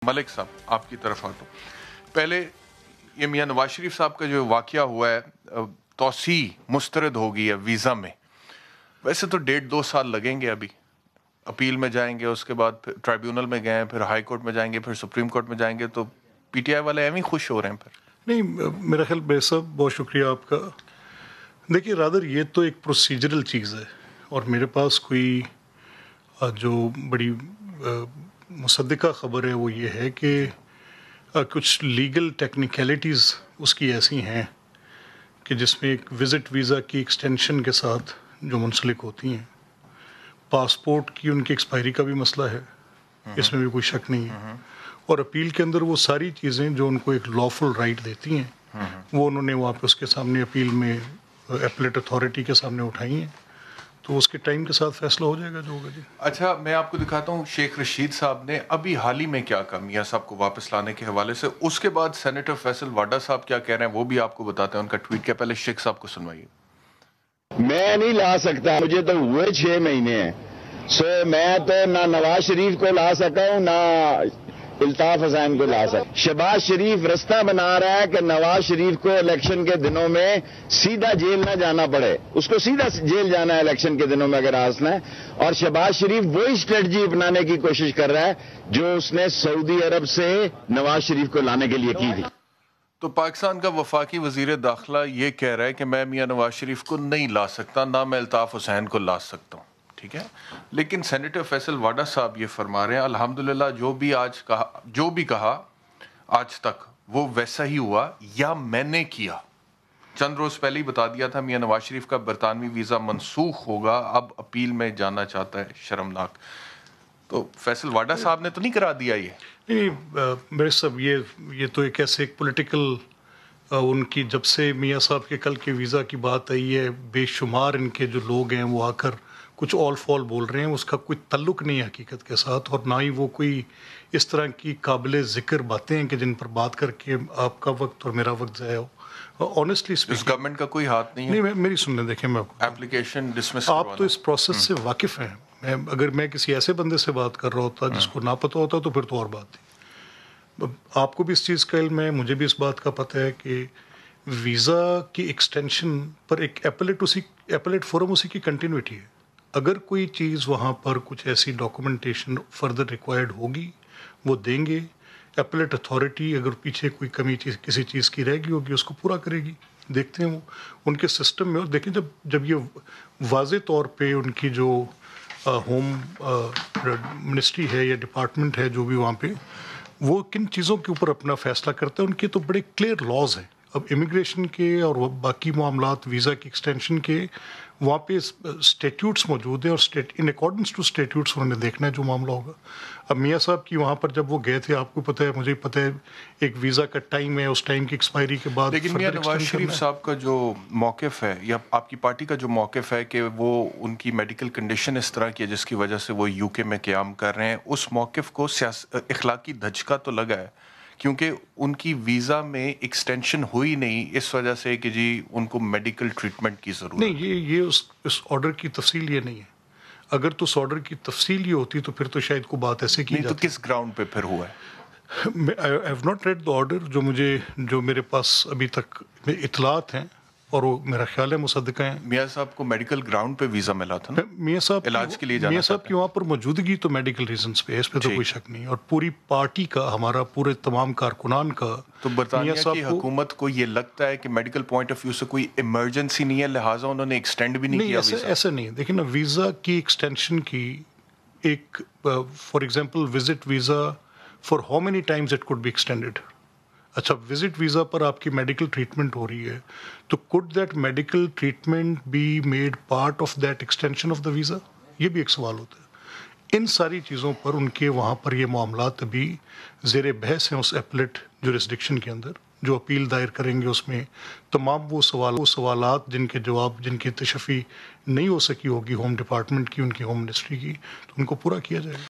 ملک صاحب آپ کی طرف آتا ہوں. پہلے یہ میاں نواز شریف صاحب کا جو واقعہ ہوا ہے توسیع مسترد ہو گئی ہے ویزا میں. ویسے تو 1.5-2 سال لگیں گے. ابھی اپیل میں جائیں گے, اس کے بعد پھر ٹرائیبیونل میں گئے, پھر ہائی کورٹ میں جائیں گے, پھر سپریم کورٹ میں جائیں گے. تو پی ٹی آئی والے ایویں خوش ہو رہے ہیں. پھر نہیں, میرا خیال بے صاحب بہت شکریہ آپ کا. دیکھیے رادر یہ تو ایک پروسیجرل چیز ہے, اور میرے پاس کوئی جو بڑی مصدقہ خبر ہے وہ یہ ہے کہ کچھ لیگل ٹیکنیکلٹیز اس کی ایسی ہیں کہ جس میں ایک وزٹ ویزا کی ایکسٹینشن کے ساتھ جو منسلک ہوتی ہیں, پاسپورٹ کی ان کی ایکسپائری کا بھی مسئلہ ہے, اس میں بھی کوئی شک نہیں ہے. اور اپیل کے اندر وہ ساری چیزیں جو ان کو ایک لافل رائٹ دیتی ہیں وہ انہوں نے وہاں پہ اس کے سامنے اپیل میں ایپلیٹ اتھارٹی کے سامنے اٹھائی ہیں. تو اس کے ٹائم کے ساتھ فیصلہ ہو جائے گا جو ہوگا. جی اچھا, میں آپ کو دکھاتا ہوں شیخ رشید صاحب نے ابھی حال ہی میں کیا کہا میاں صاحب کو واپس لانے کے حوالے سے. اس کے بعد سینیٹر فیصل واڈا صاحب کیا کہہ رہے ہیں وہ بھی آپ کو بتاتے ہیں. ان کا ٹویٹ کیا, پہلے شیخ صاحب کو سنوائیے. میں نہیں لا سکتا, مجھے تو ہوئے 6 مہینے ہیں. میں تو نہ نواز شریف کو لا سکا ہوں نہ الطاف حسین کو لا سکا. شہباز شریف رستہ بنا رہا ہے کہ نواز شریف کو الیکشن کے دنوں میں سیدھا جیل نہ جانا پڑے. اس کو سیدھا جیل جانا ہے الیکشن کے دنوں میں اگر ہنسنا ہے. اور شہباز شریف وہی اسٹریٹجی اپنانے کی کوشش کر رہا ہے جو اس نے سعودی عرب سے نواز شریف کو لانے کے لیے کی تھی. تو پاکستان کا وفاقی وزیر داخلہ یہ کہہ رہا ہے کہ میں میاں نواز شریف کو نہیں لا سکتا, نہ میں الطاف حسین کو لا سکتا ہوں. ٹھیک ہے, لیکن سینیٹر فیصل واڈا صاحب یہ فرما رہے ہیں الحمدللہ جو بھی کہا آج تک وہ ویسا ہی ہوا یا میں نے کیا. چند روز پہلے ہی بتا دیا تھا میاں نواز شریف کا برطانوی ویزا منسوخ ہوگا, اب اپیل میں جانا چاہتا ہے. شرمناک. تو فیصل واڈا صاحب نے تو نہیں کرا دیا یہ. نہیں میرے صاحب, یہ تو ایک ایسے ایک پولیٹیکل ان کی جب سے میاں صاحب کے کل کے ویزا کی بات آئی ہے بے شمار ان کے جو لوگ ہیں وہ آ کر کچھ آل فال بول رہے ہیں. اس کا کوئی تعلق نہیں ہے حقیقت کے ساتھ, اور نہ ہی وہ کوئی اس طرح کی قابل ذکر باتیں ہیں کہ جن پر بات کر کے آپ کا وقت اور میرا وقت ضائع ہو. آنیسٹلی اس گورنمنٹ کا کوئی ہاتھ نہیں ہے. نہیں, میری سننے دیکھیں, میں اپلیکیشن ڈسمس آپ تو اس پروسیس سے واقف ہیں. اگر میں کسی ایسے بندے سے بات کر رہا ہوتا جس کو نہ پتہ ہوتا تو پھر تو اور بات تھی. آپ کو بھی اس چیز کا علم ہے, مجھے بھی اس بات کا پتہ ہے کہ ویزا کی ایکسٹینشن پر ایک ایپلیٹ فورم اسی کی کنٹینیوٹی ہے. اگر کوئی چیز وہاں پر کچھ ایسی ڈاکومنٹیشن فردر ریکوائرڈ ہوگی وہ دیں گے. ایپلیٹ اتھارٹی اگر پیچھے کوئی کمی کسی چیز کی رہ گئی ہوگی اس کو پورا کرے گی. دیکھتے ہیں وہ ان کے سسٹم میں. اور دیکھیں جب یہ واضح طور پہ ان کی جو ہوم منسٹری ہے یا ڈپارٹمنٹ ہے جو بھی وہاں پہ وہ کن چیزوں کے اوپر اپنا فیصلہ کرتا ہے, ان کے تو بڑے کلیئر لاز ہیں. اب امیگریشن کے اور باقی معاملات ویزا کی ایکسٹینشن کے وہاں پہ اسٹیٹیوٹس موجود ہیں, اور ان اکارڈنس ٹو اسٹیٹیوٹس انہوں نے دیکھنا ہے جو معاملہ ہوگا. اب میاں صاحب کی وہاں پر جب وہ گئے تھے, آپ کو پتہ ہے مجھے پتہ ہے ایک ویزا کا ٹائم ہے, اس ٹائم کی ایکسپائری کے بعد. لیکن میاں نواز شریف صاحب کا جو موقف ہے یا آپ کی پارٹی کا جو موقف ہے کہ وہ ان کی میڈیکل کنڈیشن اس طرح کی ہے جس کی وجہ سے وہ یو کے میں قیام کر رہے ہیں, اس موقف کو اخلاقی دھچکا تو لگا ہے کیونکہ ان کی ویزا میں ایکسٹینشن ہوئی نہیں اس وجہ سے کہ جی ان کو میڈیکل ٹریٹمنٹ کی ضرورت. نہیں, یہ اس آرڈر کی تفصیل یہ نہیں ہے. اگر تو اس آرڈر کی تفصیل یہ ہوتی تو پھر تو شاید کوئی بات ایسے کی نہیں. تو کس گراؤنڈ پہ پھر ہوا ہے؟ I have not read the order. جو میرے پاس ابھی تک اطلاعات ہیں اور وہ میرا خیال ہے مصدقہ ہیں. میاں صاحب کو میڈیکل گراؤنڈ پہ ویزا ملا تھا نا, میاں صاحب علاج کے لیے جانا. میاں صاحب کی وہاں پر موجودگی تو میڈیکل ریزنس پہ ہے, اس پہ تو کوئی شک نہیں. اور پوری پارٹی کا, ہمارا پورے تمام کارکنان کا. تو برطانیہ کی حکومت کو یہ لگتا ہے کہ میڈیکل پوائنٹ آف ویو سے کوئی ایمرجنسی نہیں ہے لہٰذا انہوں نے ایکسٹینڈ بھی نہیں کیا ویزا. ایسا نہیں ہے. دیکھیں نا, ویزا کی ایکسٹینشن کی ایک for example visit visa for how many times it could be extended. اچھا, وزٹ ویزا پر آپ کی میڈیکل ٹریٹمنٹ ہو رہی ہے تو could that medical treatment be made part of that extension of the visa, یہ بھی ایک سوال ہوتا ہے. ان ساری چیزوں پر ان کے وہاں پر یہ معاملات ابھی زیر بحث ہیں اس ایپلیٹ جورسڈکشن کے اندر. جو اپیل دائر کریں گے اس میں تمام وہ سوالات جن کے جواب, جن کی تشفی نہیں ہو سکی ہوگی ہوم ڈپارٹمنٹ کی, ان کی ہوم منسٹری کی, تو ان کو پورا کیا جائے گا.